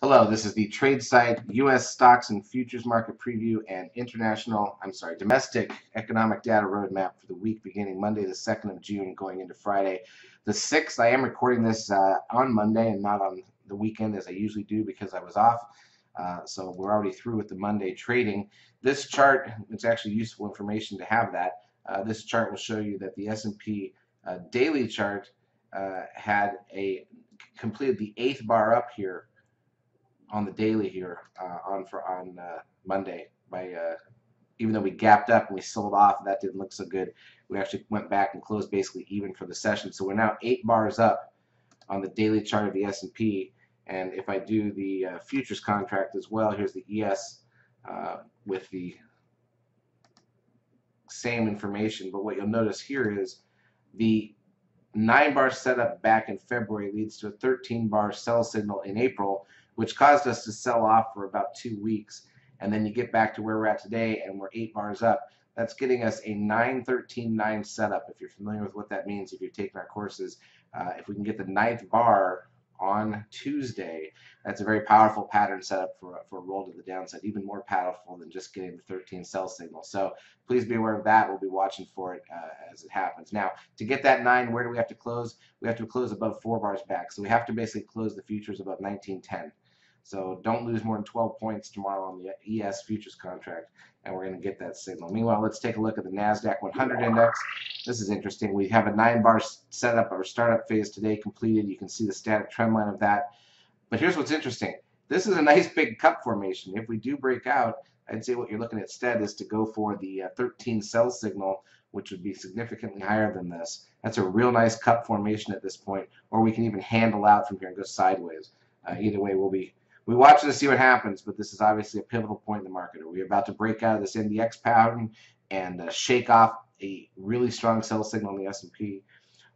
Hello, this is the tradesight U.S. stocks and futures market preview and domestic economic data roadmap for the week beginning Monday the 2nd of June going into Friday the 6th. I am recording this on Monday and not on the weekend as I usually do because I was off. So we're already through with the Monday trading. This chart, it's actually useful information to have that. This chart will show you that the S&P daily chart had completed the 8th bar up here on the daily here on Monday by even though we gapped up and we sold off, that didn't look so good. We actually went back and closed basically even for the session. So we're now 8 bars up on the daily chart of the S&P. And if I do the futures contract as well, here's the ES with the same information. But what you'll notice here is the 9-bar setup back in February leads to a 13-bar sell signal in April, which caused us to sell off for about 2 weeks. And then you get back to where we're at today, and we're 8 bars up. That's getting us a 9-13-9 setup. If you're familiar with what that means, if you're taking our courses, if we can get the 9th bar on Tuesday, that's a very powerful pattern setup for a roll to the downside, even more powerful than just getting the 13 sell signal. So please be aware of that. We'll be watching for it as it happens. Now, to get that 9, where do we have to close? We have to close above 4 bars back. So we have to basically close the futures above 1910. So don't lose more than 12 points tomorrow on the ES futures contract, and we're going to get that signal. Meanwhile, let's take a look at the Nasdaq-100 Index. This is interesting. We have a 9-bar setup or startup phase today completed. You can see the static trend line of that. But here's what's interesting. This is a nice big cup formation. If we do break out, I'd say what you're looking at instead is to go for the 13 sell signal, which would be significantly higher than this. That's a real nice cup formation at this point, or we can even handle out from here and go sideways. Either way, we watch to see what happens, but this is obviously a pivotal point in the market. Are we about to break out of this NDX pattern and shake off a really strong sell signal on the S&P,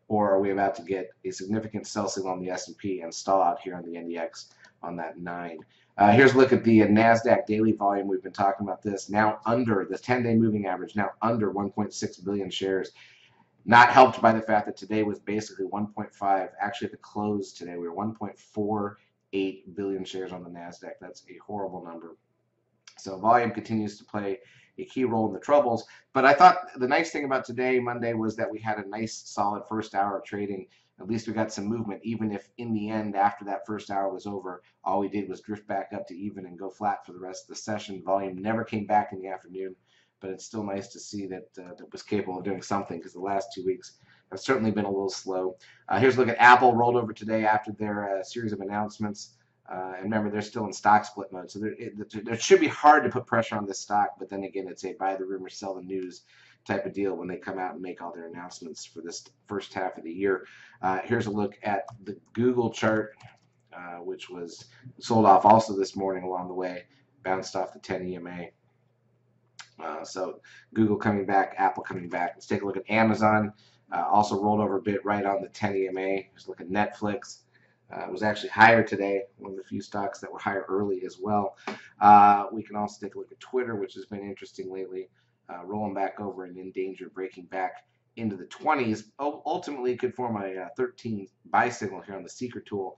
or are we about to get a significant sell signal on the S&P and stall out here on the NDX on that 9? Here's a look at the Nasdaq daily volume. We've been talking about this. Now under the 10-day moving average, now under 1.6 billion shares. Not helped by the fact that today was basically 1.5. Actually, at the close today, we were 1.48 billion shares on the Nasdaq. That's a horrible number. So volume continues to play a key role in the troubles. But I thought the nice thing about today, Monday, was that we had a nice solid first hour of trading. At least we got some movement, even if in the end, after that first hour was over, all we did was drift back up to even and go flat for the rest of the session. Volume never came back in the afternoon, but it's still nice to see that that was capable of doing something, because the last 2 weeks have certainly been a little slow. Here's a look at Apple. Rolled over today after their series of announcements. And remember, they're still in stock split mode, so it should be hard to put pressure on this stock. But then again, it's a buy the rumor, sell the news type of deal when they come out and make all their announcements for this first half of the year. Here's a look at the Google chart, which was sold off also this morning along the way, bounced off the 10 EMA. So Google coming back, Apple coming back. Let's take a look at Amazon. Also rolled over a bit right on the 10 EMA. Let's look at Netflix. It was actually higher today, one of the few stocks that were higher early as well. We can also take a look at Twitter, which has been interesting lately, rolling back over and in danger of breaking back into the 20s. Ultimately, could form a 13 buy signal here on the seeker tool,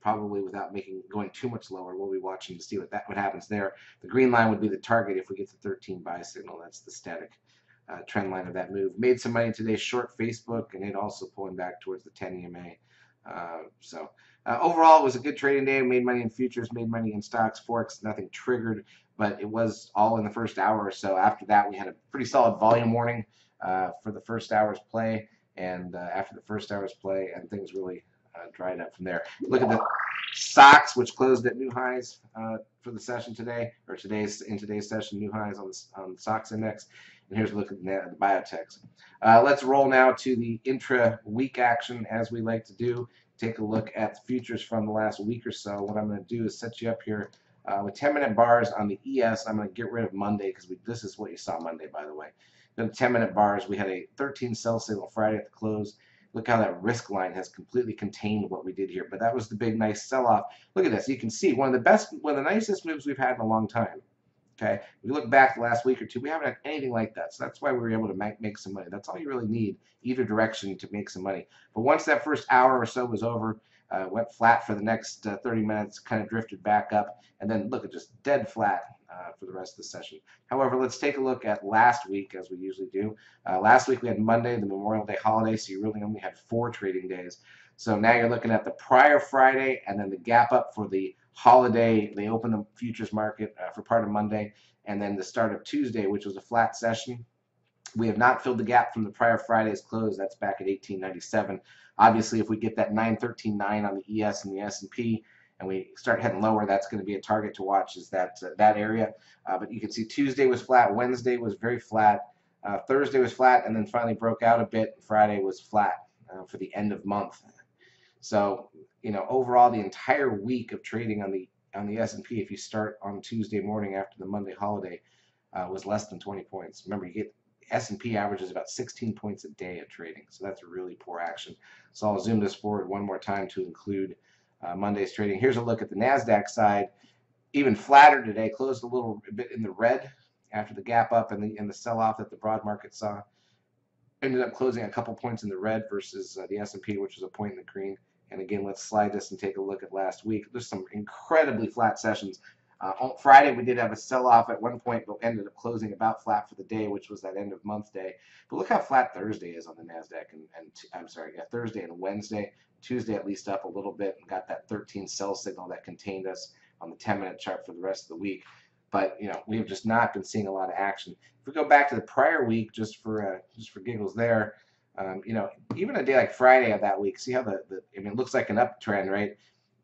probably without going too much lower. We'll be watching to see what happens there. The green line would be the target if we get the 13 buy signal. That's the static trend line of that move. Made some money today, short Facebook, and it also pulling back towards the 10 EMA. Overall, it was a good trading day. Made money in futures, made money in stocks, forex, nothing triggered, but it was all in the first hour or so. After that, we had a pretty solid volume warning for the first hour's play, and after the first hour's play, and things really dried up from there. Look at the stocks, which closed at new highs for the session today, or today's session, new highs on the stocks index. And here's a look at the biotechs. Let's roll now to the intra-week action, as we like to do. Take a look at the futures from the last week or so. What I'm going to do is set you up here with 10-minute bars on the ES. I'm going to get rid of Monday, because this is what you saw Monday, by the way. The 10-minute bars, we had a 13 sell signal Friday at the close. Look how that risk line has completely contained what we did here. But that was the big, nice sell-off. Look at this. You can see one of the nicest moves we've had in a long time. Okay, if you look back the last week or two, we haven't had anything like that. So that's why we were able to make some money. That's all you really need, either direction, to make some money. But once that first hour or so was over, went flat for the next 30 minutes, kind of drifted back up, and then look at just dead flat for the rest of the session. However, let's take a look at last week, as we usually do. Last week we had Monday, the Memorial Day holiday, so you really only had 4 trading days. So now you're looking at the prior Friday and then the gap up for the holiday. They opened the futures market for part of Monday, and then the start of Tuesday, which was a flat session. We have not filled the gap from the prior Friday's close. That's back at 1897. Obviously, if we get that 913.9 on the ES and the S&P, and we start heading lower, that's going to be a target to watch, is that area. But you can see Tuesday was flat, Wednesday was very flat, Thursday was flat, and then finally broke out a bit. Friday was flat for the end of month. So, you know, overall, the entire week of trading on the S&P, if you start on Tuesday morning after the Monday holiday, was less than 20 points. Remember, you get S&P averages about 16 points a day of trading, so that's really poor action. So I'll zoom this forward one more time to include Monday's trading. Here's a look at the Nasdaq side. Even flatter today, closed a little bit in the red after the gap up and the sell-off that the broad market saw. Ended up closing a couple points in the red versus the S&P, which was a point in the green. And again, let's slide this and take a look at last week. There's some incredibly flat sessions. On Friday, we did have a sell-off at one point, but ended up closing about flat for the day, which was that end of month day. But look how flat Thursday is on the Nasdaq, Thursday and Wednesday. Tuesday at least up a little bit and got that 13 sell signal that contained us on the 10-minute chart for the rest of the week. But you know, we have just not been seeing a lot of action. If we go back to the prior week, just for giggles, there, you know, even a day like Friday of that week, see how I mean, it looks like an uptrend, right?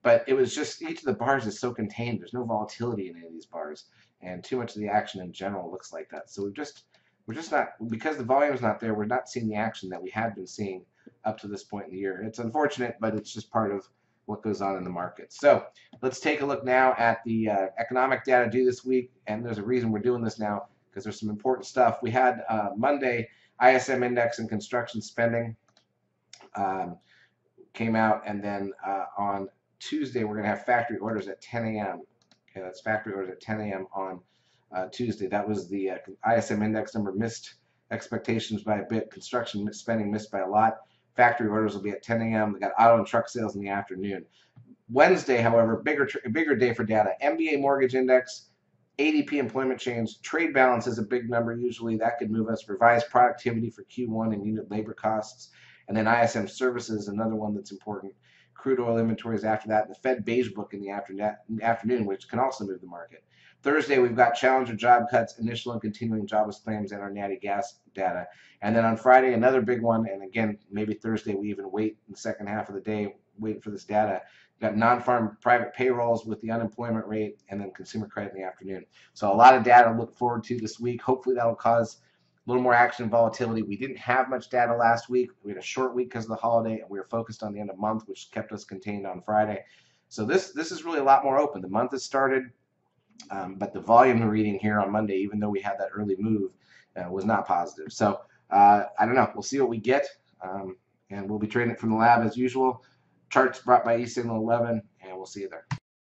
But it was just each of the bars is so contained. There's no volatility in any of these bars, and too much of the action in general looks like that. So we're just not, because the volume is not there. We're not seeing the action that we had been seeing up to this point in the year. It's unfortunate, but it's just part of what goes on in the market. So let's take a look now at the economic data due this week, and there's a reason we're doing this now, because there's some important stuff. We had Monday ISM index and construction spending came out, and then on Tuesday we're going to have factory orders at 10 a.m. Okay, that's factory orders at 10 a.m. on Tuesday. That was the ISM index number missed expectations by a bit. Construction spending missed by a lot. Factory orders will be at 10 a.m. We got auto and truck sales in the afternoon. Wednesday, however, bigger day for data. MBA mortgage index, ADP employment change, trade balance is a big number usually. That could move us. Revised productivity for Q1 and unit labor costs. And then ISM services, another one that's important. Crude oil inventories after that. The Fed beige book in the afternoon, which can also move the market. Thursday, we've got challenger job cuts, initial and continuing jobless claims, and our natty gas data. And then on Friday, another big one, and again, maybe Thursday, we even wait in the second half of the day, waiting for this data. We've got non-farm private payrolls with the unemployment rate, and then consumer credit in the afternoon. So a lot of data to look forward to this week. Hopefully that'll cause a little more action and volatility. We didn't have much data last week. We had a short week because of the holiday, and we were focused on the end of month, which kept us contained on Friday. So this is really a lot more open. The month has started. But the volume reading here on Monday, even though we had that early move, was not positive. So I don't know. We'll see what we get, and we'll be trading it from the lab as usual. Charts brought by eSignal 11, and we'll see you there.